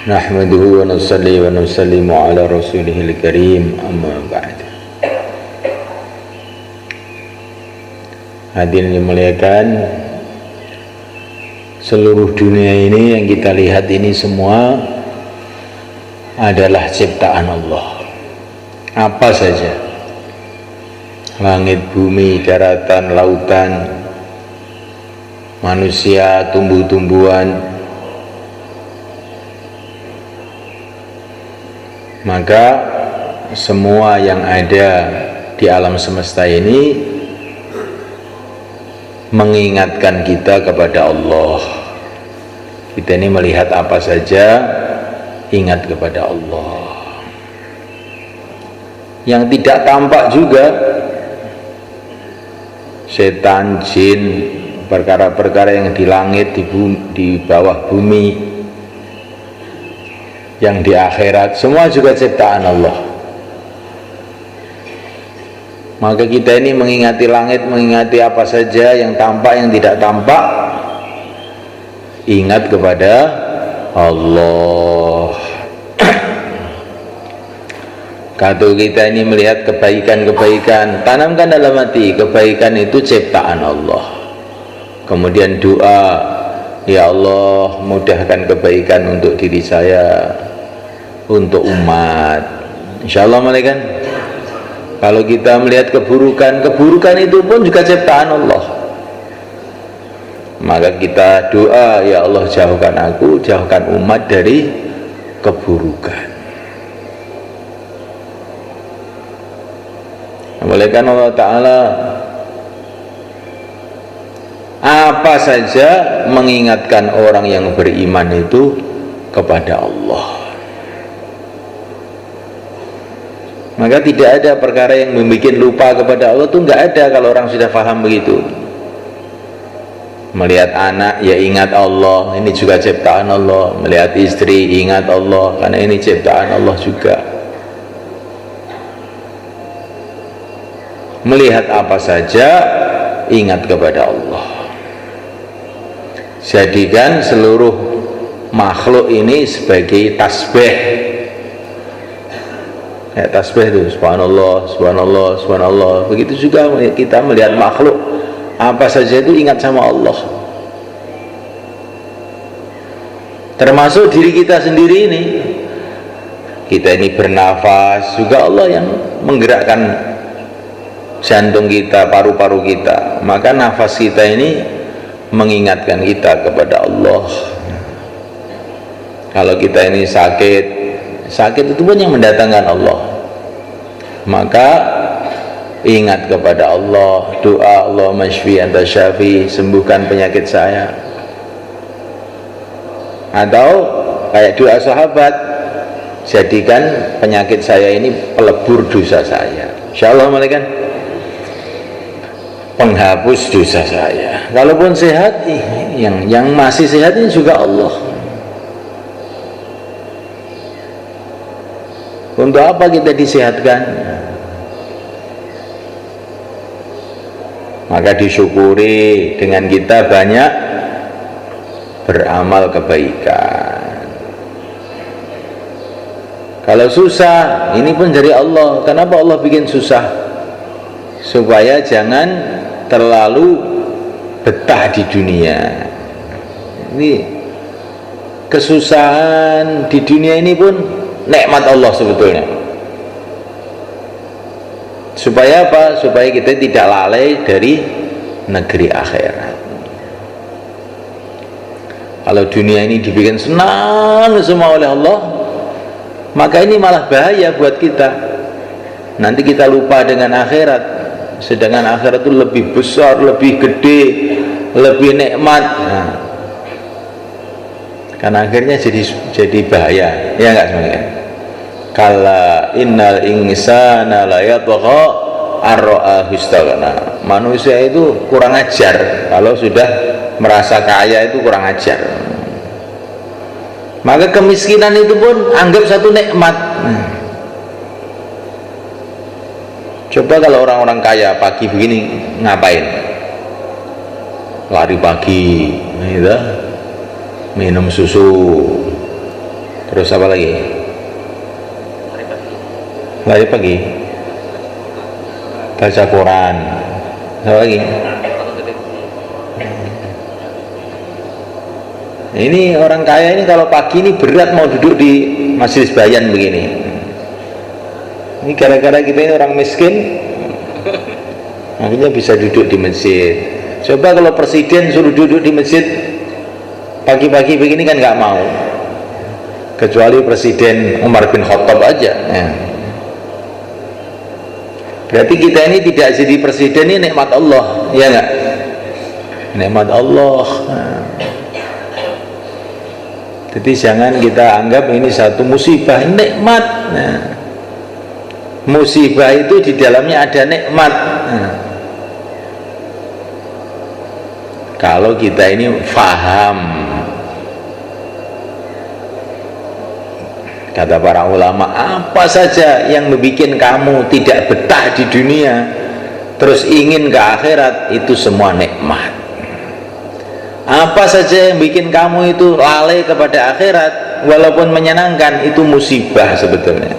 Nahmaduhu wa nusalli wa nusallimu ala rasulihil karim, amma ba'd. Hadirin dimuliakan, seluruh dunia ini yang kita lihat ini semua adalah ciptaan Allah. Apa saja, langit, bumi, daratan, lautan, manusia, tumbuh-tumbuhan. Maka semua yang ada di alam semesta ini mengingatkan kita kepada Allah. Kita ini melihat apa saja, ingat kepada Allah. Yang tidak tampak juga, setan, jin, perkara-perkara yang di langit, di bawah bumi, yang di akhirat, semua juga ciptaan Allah. Maka kita ini mengingati langit, mengingati apa saja yang tampak, yang tidak tampak, ingat kepada Allah. Kalau kita ini melihat kebaikan-kebaikan, tanamkan dalam hati, kebaikan itu ciptaan Allah. Kemudian doa, ya Allah, mudahkan kebaikan untuk diri saya, untuk umat. Insyaallah, malaikat. Kalau kita melihat keburukan, keburukan itu pun juga ciptaan Allah. Maka kita doa, ya Allah, jauhkan aku, jauhkan umat dari keburukan. Malaikat Allah Ta'ala apa saja mengingatkan orang yang beriman itu kepada Allah. Maka tidak ada perkara yang membuat lupa kepada Allah, itu enggak ada kalau orang sudah paham begitu. Melihat anak, ya ingat Allah, ini juga ciptaan Allah. Melihat istri, ingat Allah, karena ini ciptaan Allah juga. Melihat apa saja, ingat kepada Allah. Jadikan seluruh makhluk ini sebagai tasbih. Ya, tasbih itu subhanallah, subhanallah, subhanallah. Begitu juga kita melihat makhluk apa saja itu ingat sama Allah. Termasuk diri kita sendiri ini. Kita ini bernafas, juga Allah yang menggerakkan jantung kita, paru-paru kita. Maka nafas kita ini mengingatkan kita kepada Allah. Kalau kita ini sakit itu pun yang mendatangkan Allah. Maka ingat kepada Allah, doa Allahumma shfi anta syafi, sembuhkan penyakit saya. Atau kayak doa sahabat, jadikan penyakit saya ini pelebur dosa saya. Insyaallah, malaikat, penghapus dosa saya. Kalaupun sehat, yang masih sehat ini juga Allah. Untuk apa kita disehatkan? Maka disyukuri dengan kita banyak beramal kebaikan. Kalau susah, ini pun dari Allah. Kenapa Allah bikin susah? Supaya jangan terlalu betah di dunia. Ini kesusahan di dunia ini pun nikmat Allah sebetulnya. Supaya apa? Supaya kita tidak lalai dari negeri akhirat. Kalau dunia ini dibikin senang semua oleh Allah, maka ini malah bahaya buat kita. Nanti kita lupa dengan akhirat. Sedangkan akhirat itu lebih besar, lebih gede, lebih nikmat. Nah, karena akhirnya jadi bahaya, ya enggak semuanya? Kala innal insana la yatgha ar-ra'ahu istaghna. Manusia itu kurang ajar kalau sudah merasa kaya, itu kurang ajar. Maka kemiskinan itu pun anggap satu nikmat. Coba kalau orang-orang kaya pagi begini ngapain? Lari pagi, gitu, minum susu, Terus apa lagi? Lari pagi, baca Quran. Apa lagi? Ini orang kaya ini kalau pagi ini berat mau duduk di Majelis Bayan begini. Ini gara-gara kita ini orang miskin, akhirnya bisa duduk di masjid. Coba kalau presiden suruh duduk di masjid pagi-pagi begini kan nggak mau. Kecuali Presiden Umar bin Khattab aja. Ya. Berarti kita ini tidak jadi presiden, ini nikmat Allah, ya nggak? Nikmat Allah. Nah. Jadi jangan kita anggap ini satu musibah, nikmat. Nah. Musibah itu di dalamnya ada nikmat. Nah. Kalau kita ini faham, kata para ulama, apa saja yang membuat kamu tidak betah di dunia terus ingin ke akhirat, itu semua nikmat. Apa saja yang bikin kamu itu lalai kepada akhirat walaupun menyenangkan, itu musibah sebetulnya.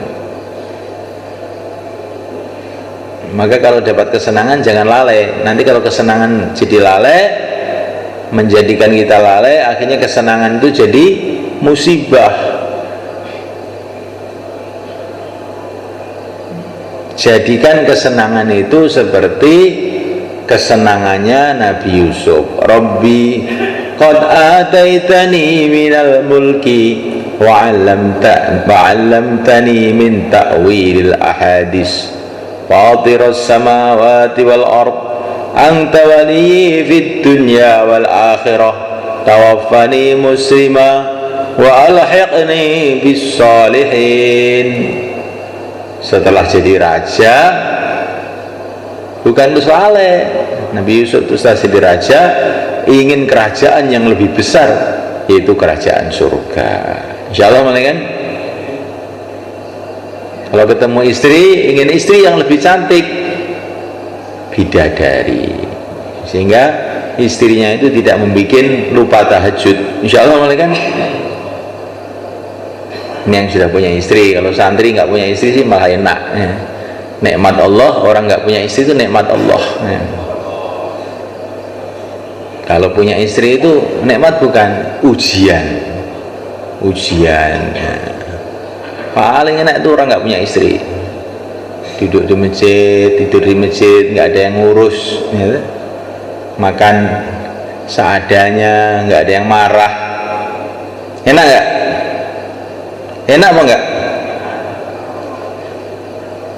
Maka kalau dapat kesenangan jangan lalai. Nanti kalau kesenangan jadi lalai, menjadikan kita lalai, akhirnya kesenangan itu jadi musibah. Jadikan kesenangan itu seperti kesenangannya Nabi Yusuf. Rabbi qad ataitani minal mulki wa 'allamtani min ta'wilil ahadis fatiras samawati wal ard anta waliyyi fid dunya wal akhirah tawaffani muslima wa alhiqni bis salihin. Setelah jadi raja, bukan itu saleh, Nabi Yusuf itu setelah jadi raja ingin kerajaan yang lebih besar, yaitu kerajaan surga. Insya Allah, kan? Kalau ketemu istri, ingin istri yang lebih cantik, bidadari, sehingga istrinya itu tidak membuat lupa tahajud. Insya Allah, kan? Ini yang sudah punya istri. Kalau santri nggak punya istri sih malah enak, ya. Nikmat Allah. Orang nggak punya istri itu nikmat Allah, ya. Kalau punya istri itu nikmat, bukan ujian. Ya. Paling enak itu orang nggak punya istri, duduk di masjid, tidur di masjid, nggak ada yang ngurus, ya. Makan seadanya, nggak ada yang marah. Enak nggak? Enak apa enggak?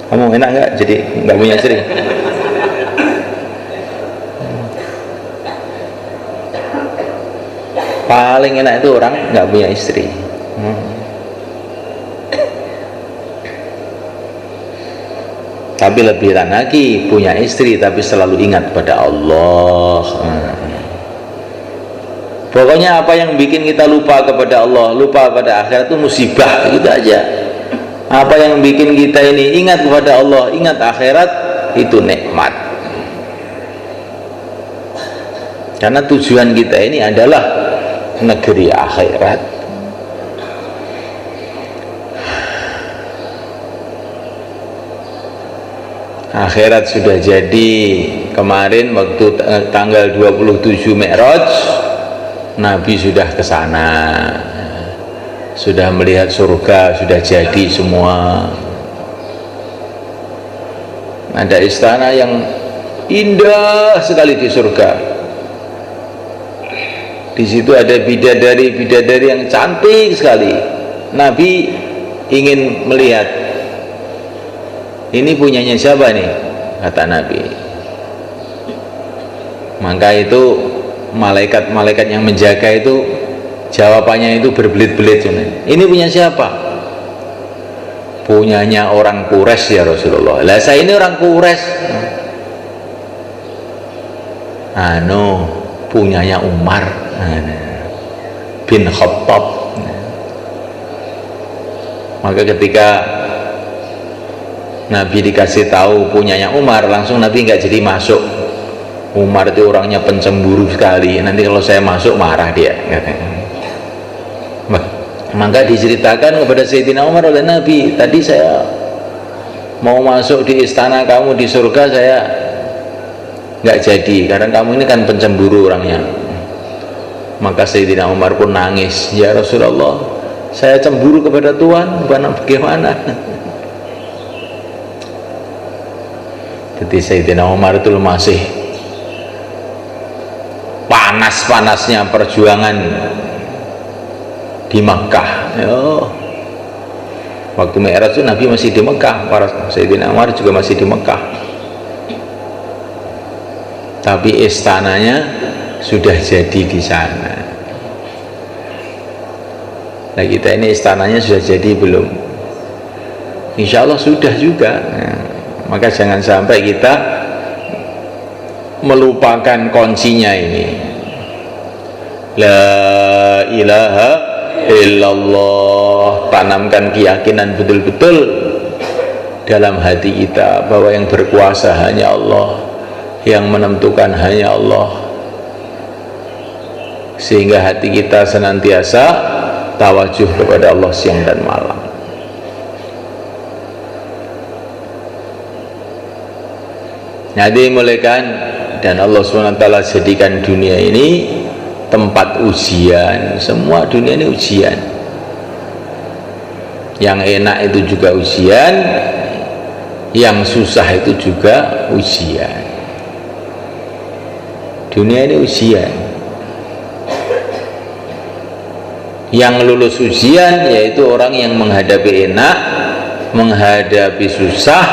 Kamu enak enggak jadi enggak punya istri? Paling enak itu orang enggak punya istri. Tapi lebih lagi punya istri tapi selalu ingat pada Allah. Pokoknya apa yang bikin kita lupa kepada Allah, lupa pada akhirat, itu musibah, gitu aja. Apa yang bikin kita ini ingat kepada Allah, ingat akhirat, itu nikmat. Karena tujuan kita ini adalah negeri akhirat. Akhirat sudah jadi. Kemarin waktu tanggal 27 Mi'raj, Nabi sudah ke sana, sudah melihat surga, sudah jadi semua. Ada istana yang indah sekali di surga. Di situ ada bidadari yang cantik sekali. Nabi ingin melihat, ini punyanya siapa nih? Kata Nabi. Maka itu malaikat-malaikat yang menjaga itu jawabannya itu berbelit-belit. Ini punya siapa? Punyanya orang Quraisy ya Rasulullah. Lah saya ini orang Quraisy. Punyanya Umar bin Khattab. Maka ketika Nabi dikasih tahu punyanya Umar, langsung Nabi nggak jadi masuk. Umar itu orangnya pencemburu sekali, nanti kalau saya masuk marah dia, katanya. Maka diceritakan kepada Sayyidina Umar oleh Nabi, tadi saya mau masuk di istana kamu di surga, saya nggak jadi karena kamu ini kan pencemburu orangnya. Maka Sayyidina Umar pun nangis, ya Rasulullah, saya cemburu kepada Tuhan, bagaimana? Jadi Sayyidina Umar itu masih panas-panasnya perjuangan di Mekah. Waktu Mi'raj itu Nabi masih di Mekah, para Sayyidina Umar juga masih di Mekah, tapi istananya sudah jadi di sana. Nah, kita ini istananya sudah jadi belum? Insya Allah sudah juga. Nah, maka jangan sampai kita melupakan kuncinya ini. La ilaha illallah. Tanamkan keyakinan betul-betul dalam hati kita bahwa yang berkuasa hanya Allah, yang menentukan hanya Allah, sehingga hati kita senantiasa tawajuh kepada Allah siang dan malam. Nah, dimulaikan, dan Allah SWT jadikan dunia ini tempat ujian. Semua dunia ini ujian. Yang enak itu juga ujian, yang susah itu juga ujian. Dunia ini ujian. Yang lulus ujian yaitu orang yang menghadapi enak, menghadapi susah,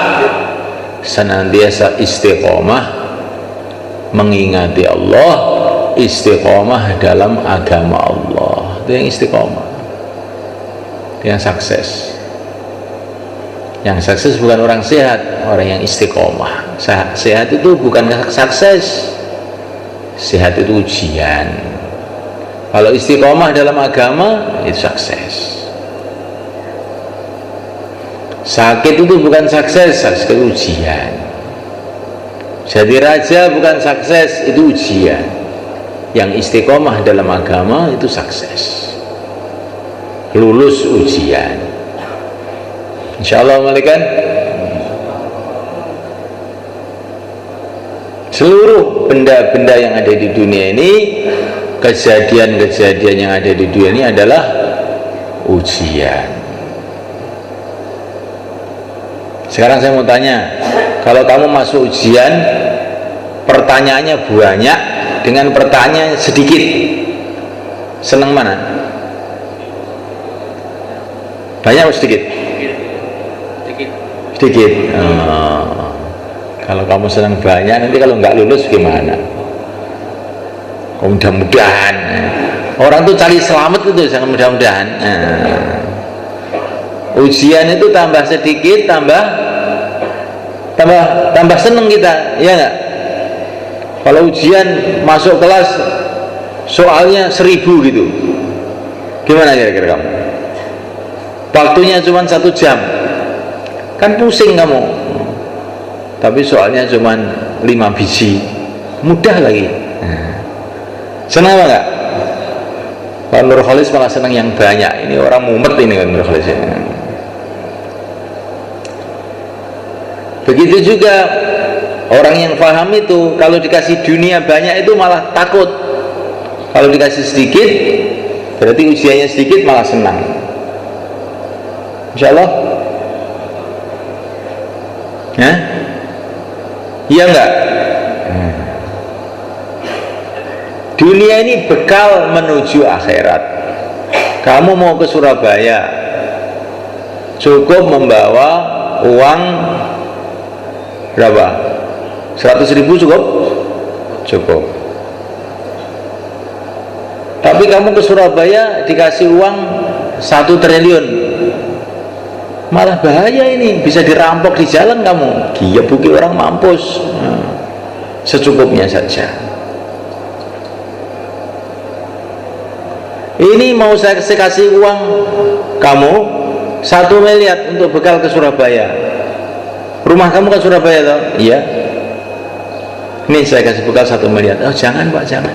senantiasa istiqomah mengingati Allah, istiqomah dalam agama Allah. Itu yang istiqomah, itu yang sukses. Yang sukses bukan orang sehat, orang yang istiqomah. Sehat itu bukan sukses, sehat itu ujian. Kalau istiqomah dalam agama itu sukses. Sakit itu bukan sukses, sukses itu ujian. Jadi raja bukan sukses, itu ujian. Yang istiqomah dalam agama itu sukses, lulus ujian. Insyaallah malaikat. Seluruh benda-benda yang ada di dunia ini, kejadian-kejadian yang ada di dunia ini adalah ujian. Sekarang saya mau tanya, kalau kamu masuk ujian, pertanyaannya banyak dengan pertanyaan sedikit, senang mana? Banyak atau sedikit? Sedikit. Kalau kamu senang banyak, nanti kalau nggak lulus gimana? Mudah-mudahan. Orang tuh cari selamat itu, jangan mudah-mudahan. Ujian itu tambah sedikit, tambah seneng kita, ya nggak? Kalau ujian masuk kelas soalnya 1000 gitu, gimana kira-kira kamu? Waktunya cuma 1 jam, kan pusing kamu. Tapi soalnya cuma 5 biji, mudah lagi. Senang apa enggak? Kalau Nurholis malah senang yang banyak. Ini orang mumet ini kan Nurholis. Begitu juga orang yang paham itu, kalau dikasih dunia banyak itu malah takut. Kalau dikasih sedikit, berarti ujiannya sedikit, malah senang. Insya Allah. Ya? Iya enggak? Dunia ini bekal menuju akhirat. Kamu mau ke Surabaya, cukup membawa uang berapa? 100.000 cukup? Cukup. Tapi kamu ke Surabaya dikasih uang 1 triliun, malah bahaya ini, bisa dirampok di jalan kamu, digebuki orang mampus. Secukupnya saja. Ini mau saya kasih uang kamu 1 miliar untuk bekal ke Surabaya. Rumah kamu ke Surabaya toh? Iya. Ini saya kasih bekal 1 miliar. Oh jangan Pak, jangan.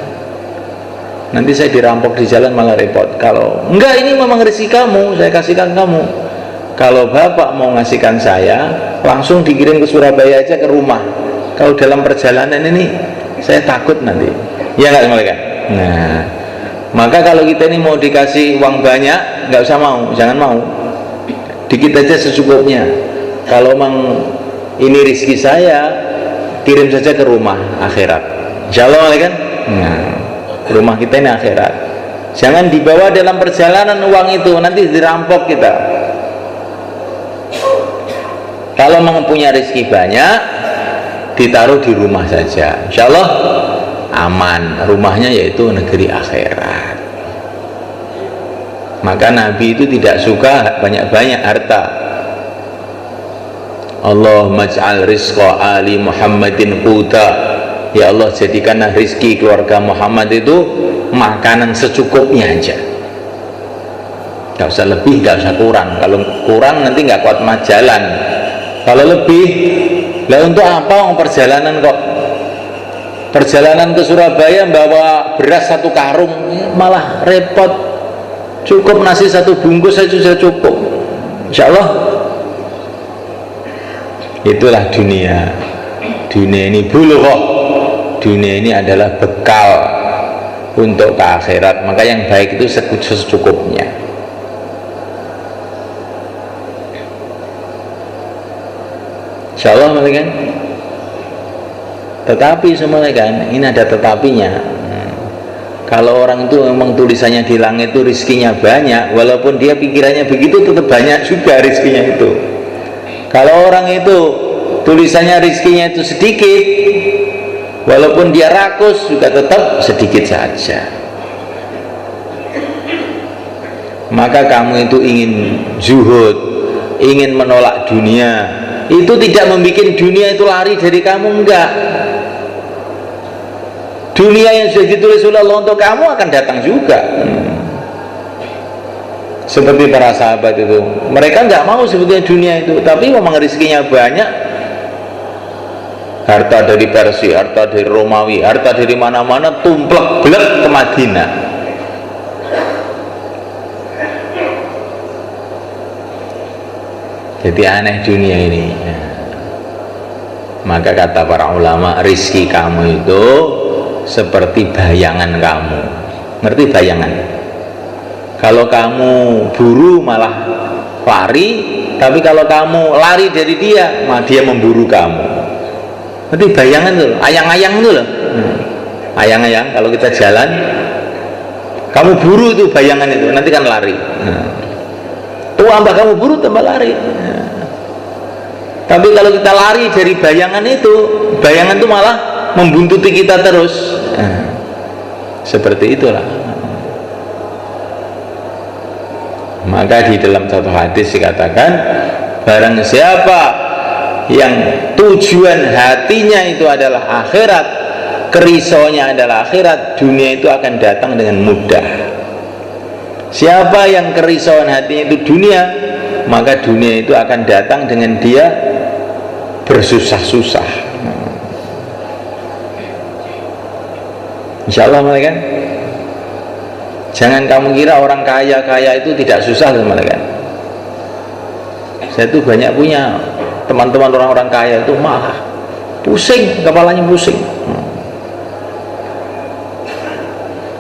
nanti saya dirampok di jalan malah repot. Kalau enggak, ini memang rezeki kamu, saya kasihkan kamu. Kalau bapak mau ngasihkan saya, langsung dikirim ke Surabaya aja, ke rumah. Kalau dalam perjalanan ini saya takut nanti, ya nggak mereka. Nah, maka kalau kita ini mau dikasih uang banyak, nggak usah mau, jangan mau, dikit aja secukupnya. Kalau memang ini rezeki saya, kirim saja ke rumah akhirat, insya Allah kan. Nah, rumah kita ini akhirat, jangan dibawa dalam perjalanan uang itu, nanti dirampok kita. Kalau mempunyai rezeki banyak, ditaruh di rumah saja, insya Allah aman, rumahnya yaitu negeri akhirat. Maka Nabi itu tidak suka banyak-banyak harta. Allahumma ij'al rizqa ali Muhammadin quta, ya Allah jadikanlah rizki keluarga Muhammad itu makanan secukupnya aja, gak usah lebih, gak usah kurang. Kalau kurang nanti gak kuat jalan. Kalau lebih, lah untuk apa perjalanan kok? Perjalanan ke Surabaya bawa beras 1 karung, malah repot. Cukup nasi 1 bungkus saja sudah cukup, insya Allah. Itulah dunia. Dunia ini bulughah, dunia ini adalah bekal untuk ke akhirat. Maka yang baik itu secukupnya. Insya Allah, kan? Tetapi semua kan, ini ada tetapinya. Kalau orang itu memang tulisannya di langit itu rizkinya banyak, walaupun dia pikirannya begitu, tetap banyak juga rizkinya itu. Kalau orang itu tulisannya rizkinya itu sedikit, walaupun dia rakus juga tetap sedikit saja. Maka kamu itu ingin zuhud, ingin menolak dunia, itu tidak membuat dunia itu lari dari kamu, enggak. Dunia yang sudah ditulis oleh Allah untuk kamu akan datang juga. Seperti para sahabat itu, mereka enggak mau sebetulnya dunia itu, tapi memang rezekinya banyak. Harta dari Persia, harta dari Romawi, harta dari mana-mana tumplek blek ke Madinah. Jadi aneh dunia ini. Maka kata para ulama, rizki kamu itu seperti bayangan kamu. Ngerti bayangan? Kalau kamu buru malah lari, tapi kalau kamu lari dari dia, malah dia memburu kamu. Ngerti bayangan tuh, ayang-ayang itu loh. Ayang-ayang kalau kita jalan, kamu buru itu bayangan itu, nanti kan lari. Tambah kamu buru tambah lari. Tapi kalau kita lari dari bayangan itu, bayangan itu malah membuntuti kita terus. Seperti itulah. Maka di dalam satu hadis dikatakan, barang siapa yang tujuan hatinya itu adalah akhirat, kerisauannya adalah akhirat, dunia itu akan datang dengan mudah. Siapa yang kerisauan hatinya itu dunia, maka dunia itu akan datang dengan dia bersusah-susah. Insya Allah, kan? Jangan kamu kira orang kaya-kaya itu tidak susah, kan? Saya tuh banyak punya teman-teman orang-orang kaya itu malah pusing, kepalanya pusing.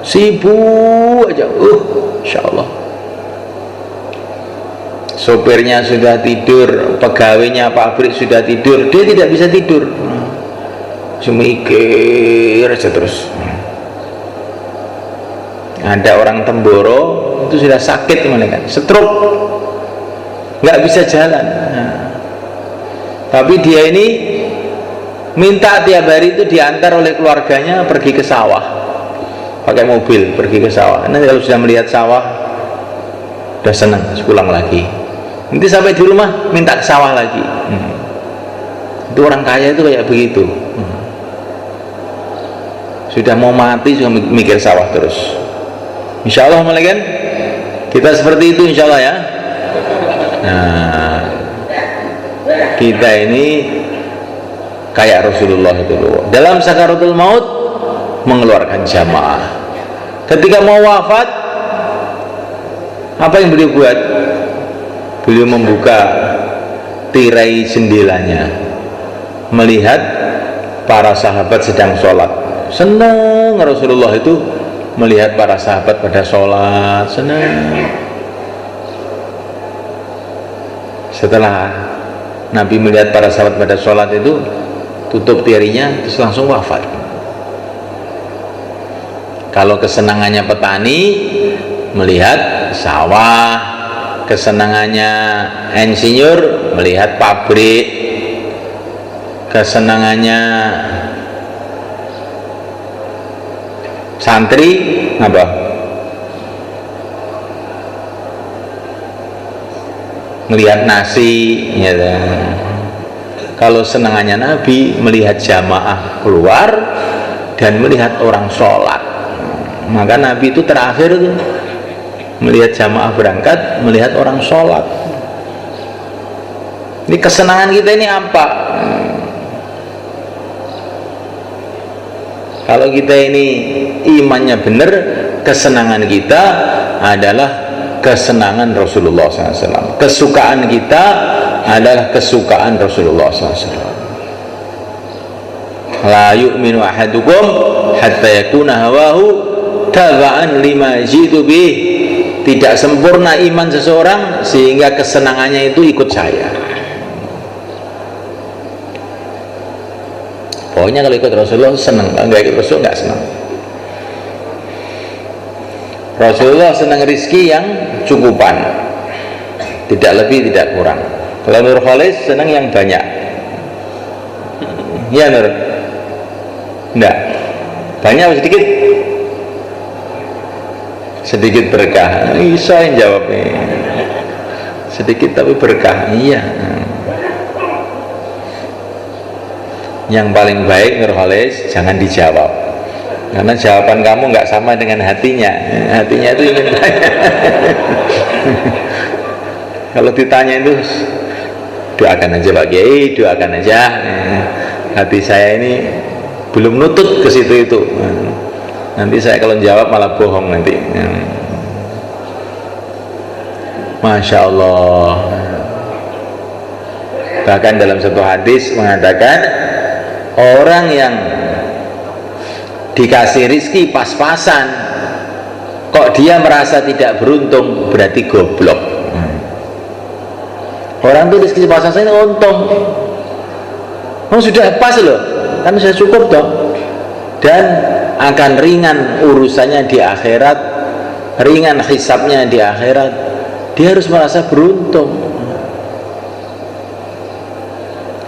Sibuk aja, insya Allah. Sopirnya sudah tidur, pegawainya pabrik sudah tidur, dia tidak bisa tidur. Semikir aja terus. Ada orang Temboro itu sudah sakit, kan? Stroke, nggak bisa jalan. Tapi dia ini minta tiap hari itu diantar oleh keluarganya pergi ke sawah, pakai mobil pergi ke sawah. Nanti kalau sudah melihat sawah udah senang, pulang lagi. Nanti sampai di rumah minta ke sawah lagi. Itu orang kaya itu kayak begitu. Sudah mau mati juga mikir sawah terus. Insya Allah, kan? Kita seperti itu, insya Allah, ya. Nah, kita ini kayak Rasulullah itu loh. Dalam sakaratul maut mengeluarkan jamaah. Ketika mau wafat, apa yang beliau buat? Beliau membuka tirai jendelanya, melihat para sahabat sedang sholat. Senang Rasulullah itu melihat para sahabat pada sholat, senang. Setelah Nabi melihat para sahabat pada sholat itu, tutup tirainya, terus langsung wafat. Kalau kesenangannya petani melihat sawah, kesenangannya insinyur melihat pabrik, kesenangannya santri apa? Melihat nasi, ya. Kalau senangannya Nabi melihat jamaah keluar dan melihat orang sholat. Maka Nabi itu terakhir tuh melihat jamaah berangkat, melihat orang sholat. Ini kesenangan kita ini apa? Kalau kita ini imannya benar, kesenangan kita adalah kesenangan Rasulullah SAW. Kesukaan kita adalah kesukaan Rasulullah SAW. La yu'minu ahadukum hatta yakuna hawahu taba'an lima jitu bih. Tidak sempurna iman seseorang sehingga kesenangannya itu ikut saya. Pokoknya kalau ikut Rasulullah senang, kalau nggak ikut Rasul nggak senang. Rasulullah senang rizki yang cukupan, tidak lebih tidak kurang. Kalau Nur Khalis senang yang banyak. Ya Nur? Enggak. Banyak atau sedikit? Sedikit berkah. Isa yang jawab nih. Sedikit tapi berkah. Iya. Yang paling baik Nur Khalis jangan dijawab, karena jawaban kamu nggak sama dengan hatinya. Hatinya itu ingin tanya. Kalau ditanya itu doakan aja Pak Kiai, doakan aja. Hati saya ini belum nutut ke situ itu. Nanti saya kalau jawab malah bohong nanti. Masya Allah. Bahkan dalam satu hadis mengatakan, orang yang dikasih rizki pas-pasan kok dia merasa tidak beruntung, berarti goblok. Orang tuh rizki pas-pasan ini untung. Oh sudah pas loh, kan sudah cukup dong. Dan akan ringan urusannya di akhirat, ringan hisabnya di akhirat. Dia harus merasa beruntung.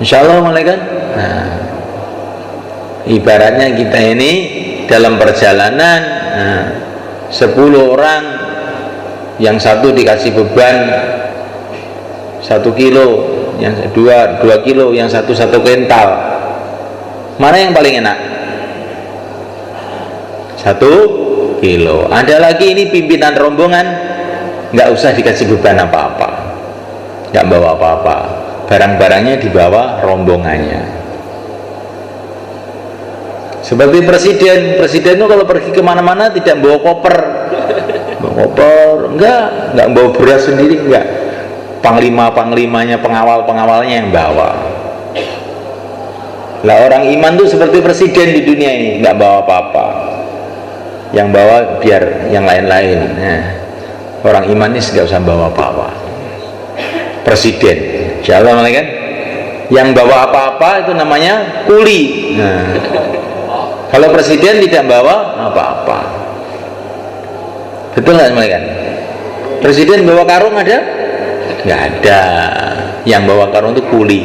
Insya Allah malaikat. Nah, ibaratnya kita ini dalam perjalanan, 10 orang, yang satu dikasih beban 1 kilo, yang 2 kilo, yang satu kuintal. Mana yang paling enak? 1 kilo. Ada lagi ini pimpinan rombongan, nggak usah dikasih beban apa-apa, nggak bawa apa-apa, barang-barangnya dibawa rombongannya. Seperti presiden itu kalau pergi kemana-mana tidak bawa koper, enggak bawa beras sendiri, enggak. Panglimanya, pengawalnya yang bawa. Lah orang iman tuh seperti presiden di dunia ini, enggak bawa apa-apa, yang bawa biar yang lain-lain. Nah, orang iman ini enggak usah bawa apa-apa. Presiden, insyaallah kan? Yang bawa apa-apa itu namanya kuli. Nah, kalau presiden tidak bawa apa-apa. Betul nggak kan? Presiden bawa karung ada? Nggak ada. Yang bawa karung itu kuli.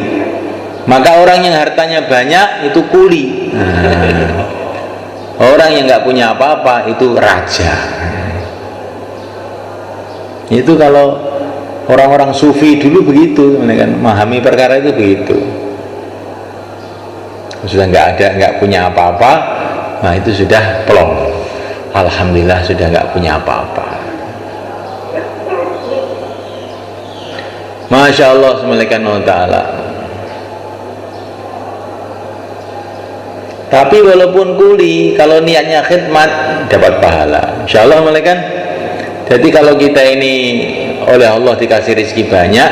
Maka orang yang hartanya banyak itu kuli. Orang yang nggak punya apa-apa itu raja. Itu kalau orang-orang sufi dulu begitu, kan? Memahami perkara itu begitu. Sudah nggak punya apa-apa, nah itu sudah plong. Alhamdulillah sudah nggak punya apa-apa. Masya Allah subhanahu wa ta'ala. Tapi walaupun kuli, kalau niatnya khidmat dapat pahala, insya Allah, kan? Jadi kalau kita ini oleh Allah dikasih rezeki banyak,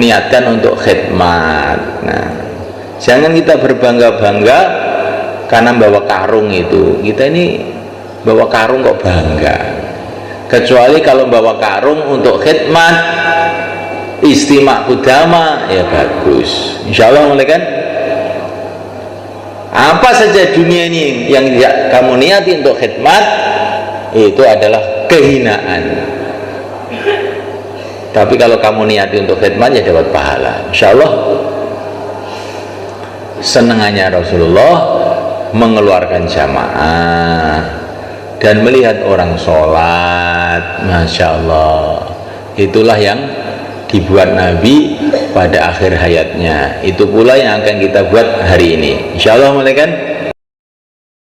niatkan untuk khidmat. Nah, jangan kita berbangga-bangga karena bawa karung itu. Kita ini bawa karung kok bangga. Kecuali kalau bawa karung untuk khidmat, istimak kudama, ya bagus, insya Allah, kan? Apa saja dunia ini yang tidak kamu niati untuk khidmat, itu adalah kehinaan. Tapi kalau kamu niati untuk khidmat, ya dapat pahala, insya Allah. Senangannya Rasulullah mengeluarkan jamaah dan melihat orang sholat, masya Allah, itulah yang dibuat Nabi pada akhir hayatnya. Itu pula yang akan kita buat hari ini, insya Allah, kan?